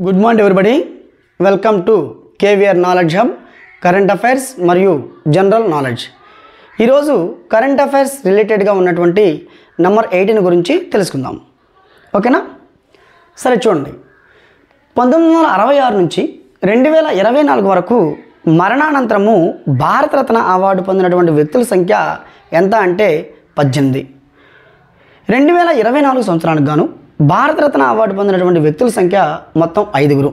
Good morning everybody, welcome to KVR knowledge hub current affairs మరియు general knowledge. ఈరోజు current affairs రిలేటెడ్గా ఉన్నటువంటి number 18 గురించి తెలుసుకుందాం. ఓకేనా? సరే చూడండి, 1966 నుంచి 2024 వరకు మరణానంతరము భారతరత్న అవార్డు పొందినటువంటి వ్యక్తుల సంఖ్య ఎంత అంటే 18. 2024 సంవత్సరానికి గాను భారతరత్న అవార్డు పొందినటువంటి వ్యక్తుల సంఖ్య మొత్తం 5.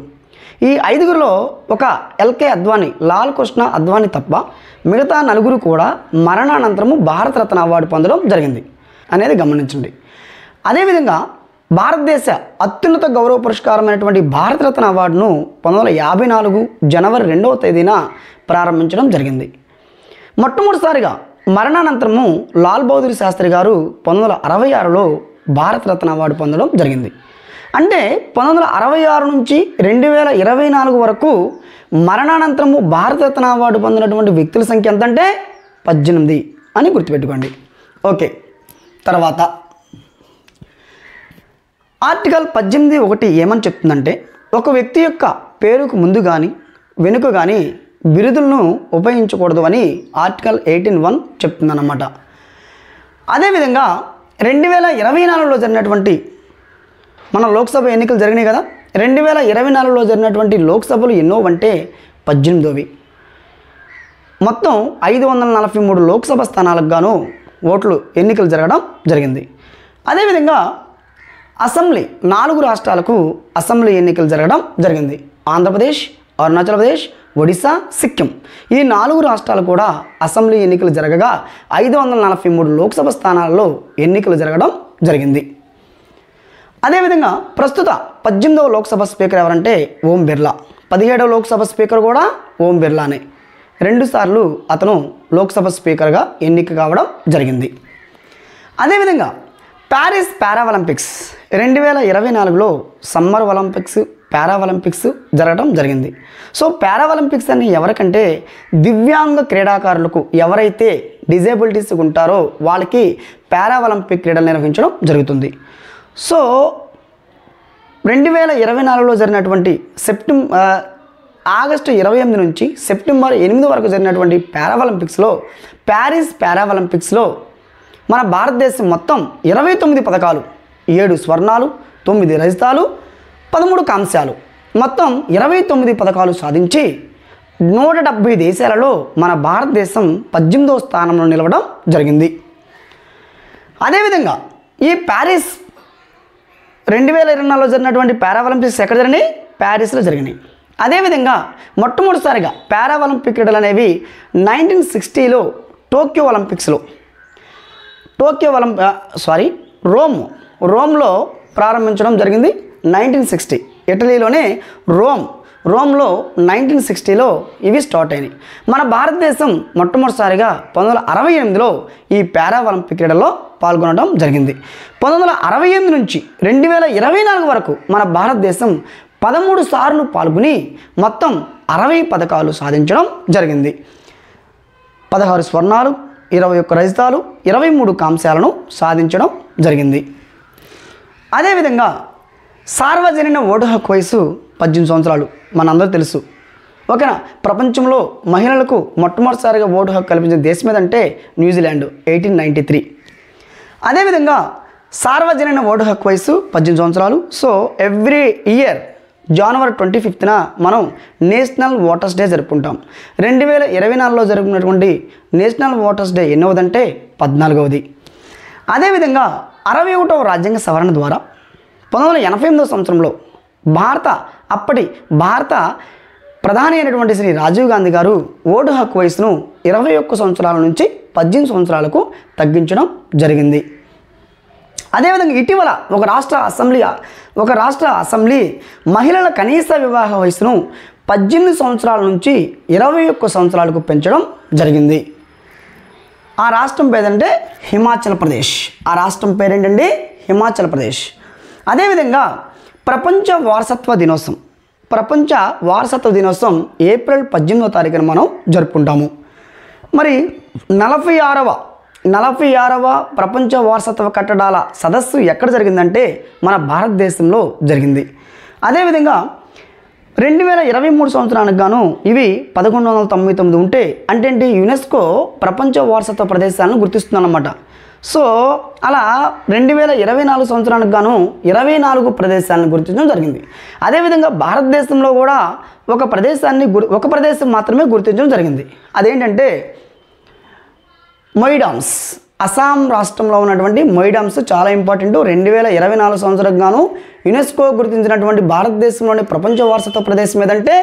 ఈ 5లో ఒక ఎల్కే అద్వానీ, లాల్ కృష్ణ అద్వానీ తప్ప మిగతా 4 కూడా మరణానంతరము భారతరత్న అవార్డు పొందడం జరిగింది అనేది గమనించండి. అదేవిధంగా భారతదేశ అత్యున్నత గౌరవ పురస్కారమైనటువంటి భారతరత్న అవార్డును 1954 జనవరి 2వ తేదీన ప్రారంభించడం జరిగింది. మొట్టమొదటిసారిగా మరణానంతరము లాల్ బహదూర్ శాస్త్రి గారు 1966లో భారతరత్న అవార్డు పొందడం జరిగింది. అంటే 1966 నుంచి 2024 వరకు మరణానంతరము భారతరత్న అవార్డు పొందినటువంటి వ్యక్తుల సంఖ్య ఎంతంటే 18 అని గుర్తుపెట్టుకోండి. ఓకే, తర్వాత ఆర్టికల్ 18(1) ఏమని చెప్తుందంటే, ఒక వ్యక్తి యొక్క పేరుకు ముందు కానీ వెనుక కానీ బిరుదులను ఉపయోగించకూడదు అని ఆర్టికల్ 18(1) చెప్తుందన్నమాట. అదేవిధంగా 2024లో జరిగినటువంటి మన లోక్సభ ఎన్నికలు జరిగినాయి కదా. 2024లో జరిగినటువంటి లోక్సభలు ఎన్నో అంటే 18వి. మొత్తం 543 లోక్సభ స్థానాలకు గాను ఎన్నికలు జరగడం జరిగింది. అదేవిధంగా అసెంబ్లీ 4 రాష్ట్రాలకు అసెంబ్లీ ఎన్నికలు జరగడం జరిగింది. ఆంధ్రప్రదేశ్, అరుణాచల్ ప్రదేశ్, ఒడిశా, సిక్కిం ఈ 4 రాష్ట్రాలు కూడా అసెంబ్లీ ఎన్నికలు జరగగా 543 లోక్సభ స్థానాల్లో ఎన్నికలు జరగడం జరిగింది. అదేవిధంగా ప్రస్తుత 18వ లోక్సభ స్పీకర్ ఎవరంటే ఓం బిర్లా. 17వ లోక్సభ స్పీకర్ కూడా ఓం బిర్లానే. 2 సార్లు అతను లోక్సభ స్పీకర్గా ఎన్నిక కావడం జరిగింది. అదేవిధంగా ప్యారిస్ పారాఒలింపిక్స్ 2024లో సమ్మర్ ఒలింపిక్స్, పారాఒలింపిక్స్ జరగడం జరిగింది. సో పారాఒలింపిక్స్ అని ఎవరికంటే దివ్యాంగ క్రీడాకారులకు, ఎవరైతే డిజేబిలిటీస్ ఉంటారో వాళ్ళకి పారాఒలింపిక్ క్రీడలు నిర్వహించడం జరుగుతుంది. సో 2024లో జరిగినటువంటి ఆగస్టు 28 నుంచి సెప్టెంబర్ 8 వరకు జరిగినటువంటి పారాఒలింపిక్స్లో, ప్యారిస్ పారాఒలింపిక్స్లో మన భారతదేశం మొత్తం 29 పథకాలు, 7 స్వర్ణాలు, 9 రజతాలు, 13 కాంస్యాలు, మొత్తం 29 పథకాలు సాధించి 170 దేశాలలో మన భారతదేశం 18వ స్థానంలో నిలవడం జరిగింది. అదేవిధంగా ఈ ప్యారిస్ 2024లో జరిగినటువంటి పారాఒలింపిక్స్ ఎక్కడ జరిగినాయి? ప్యారిస్లో జరిగినాయి. అదేవిధంగా మొట్టమొదటిసారిగా పారాఒలింపిక్ క్రీడలు అనేవి 1960లో టోక్యో ఒలింపిక్స్లో రోమ్లో ప్రారంభించడం జరిగింది. 1960 ఇటలీలోనే రోమ్లో 1960లో ఇవి స్టార్ట్ అయినాయి. మన భారతదేశం మొట్టమొదటిసారిగా 1968లో ఈ పారాఒలింపిక్ క్రీడల్లో పాల్గొనడం జరిగింది. 1968 నుంచి 2024 వరకు మన భారతదేశం 13 సార్లు పాల్గొని మొత్తం 60 పథకాలు సాధించడం జరిగింది. 16 స్వర్ణాలు, 21 రజతాలు, 23 కాంస్యాలను సాధించడం జరిగింది. అదేవిధంగా సార్వజనీన ఓటు హక్కు వయసు 18 సంవత్సరాలు మనందరూ తెలుసు. ఓకేనా? ప్రపంచంలో మహిళలకు మొట్టమొదటిసారిగా ఓటు హక్కు కల్పించిన దేశం ఏదంటే న్యూజిలాండ్, 1893. అదేవిధంగా సార్వజనీన ఓటు హక్కు వయసు 18 సంవత్సరాలు. సో ఎవ్రీ ఇయర్ జనవరి 25న మనం నేషనల్ ఓటర్స్ డే జరుపుకుంటాం. 2024లో జరుగుతున్నటువంటి నేషనల్ ఓటర్స్ డే ఎన్నవదంటే 14వది. అదేవిధంగా 61వ రాజ్యాంగ సవరణ ద్వారా 1988 సంవత్సరంలో అప్పటి భారత ప్రధాని అయినటువంటి శ్రీ రాజీవ్ గాంధీ గారు ఓటు హక్కు వయసును 21 సంవత్సరాల నుంచి 18 సంవత్సరాలకు తగ్గించడం జరిగింది. అదేవిధంగా ఇటీవల ఒక రాష్ట్ర అసెంబ్లీ మహిళల కనీస వివాహ వయసును 18 సంవత్సరాల నుంచి 21 సంవత్సరాలకు పెంచడం జరిగింది. ఆ రాష్ట్రం పేరేంటంటే హిమాచల్ ప్రదేశ్. హిమాచల్ ప్రదేశ్. అదేవిధంగా ప్రపంచ వారసత్వ దినోత్సవం ఏప్రిల్ 18వ తారీఖున మనం జరుపుకుంటాము. మరి 46వ ప్రపంచ వారసత్వ కట్టడాల సదస్సు ఎక్కడ జరిగిందంటే మన భారతదేశంలో జరిగింది. అదేవిధంగా 2023 సంవత్సరానికి గాను ఇవి 1199 ఉంటే అంటే ఏంటి, యునెస్కో ప్రపంచ వారసత్వ ప్రదేశాలను గుర్తిస్తుందన్నమాట. సో అలా 2024 సంవత్సరానికి గాను 24 ప్రదేశాలను గుర్తించడం జరిగింది. అదేవిధంగా భారతదేశంలో కూడా ఒక ప్రదేశం మాత్రమే గుర్తించడం జరిగింది. అదేంటంటే మొయిడామ్స్. అస్సాం రాష్ట్రంలో ఉన్నటువంటి మొయిడామ్స్ చాలా ఇంపార్టెంట్. 2024 సంవత్సరానికి గాను యునెస్కో గుర్తించినటువంటి భారతదేశంలోని ప్రపంచ వారసత్వ ప్రదేశం ఏదంటే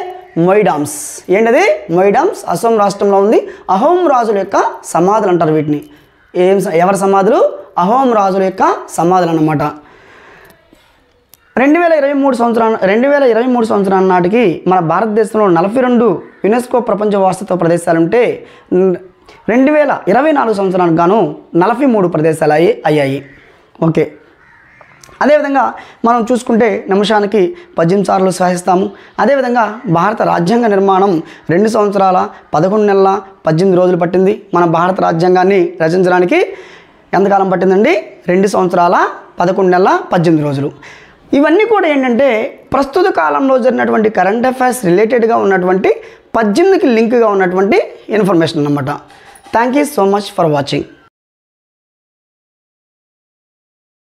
మొయిడామ్స్. ఏంటది? మొయిడామ్స్ అస్సాం రాష్ట్రంలో ఉంది. అహోం రాజుల యొక్క సమాధులు అంటారు వీటిని. ఎవరి సమాధులు? అహోం రాజుల యొక్క సమాధులు అన్నమాట. 2023 సంవత్సరం నాటికి మన భారతదేశంలో 42 యునెస్కో ప్రపంచ వారసత్వ ప్రదేశాలు ఉంటే 2024 సంవత్సరానికి గాను 43 ప్రదేశాలు అయ్యాయి. ఓకే, అదేవిధంగా మనం చూసుకుంటే నిమిషానికి 18 సార్లు శ్వాసిస్తాము. అదేవిధంగా భారత రాజ్యాంగ నిర్మాణం 2 సంవత్సరాల 11 నెలల 18 రోజులు పట్టింది. మన భారత రాజ్యాంగాన్ని రచించడానికి ఎంతకాలం పట్టిందండి? 2 సంవత్సరాల 11 నెలల 18 రోజులు. ఇవన్నీ కూడా ఏంటంటే ప్రస్తుత కాలంలో జరిగినటువంటి కరెంట్ అఫైర్స్ రిలేటెడ్గా ఉన్నటువంటి 18కి లింక్గా ఉన్నటువంటి ఇన్ఫర్మేషన్ అన్నమాట. Thank you so much for watching.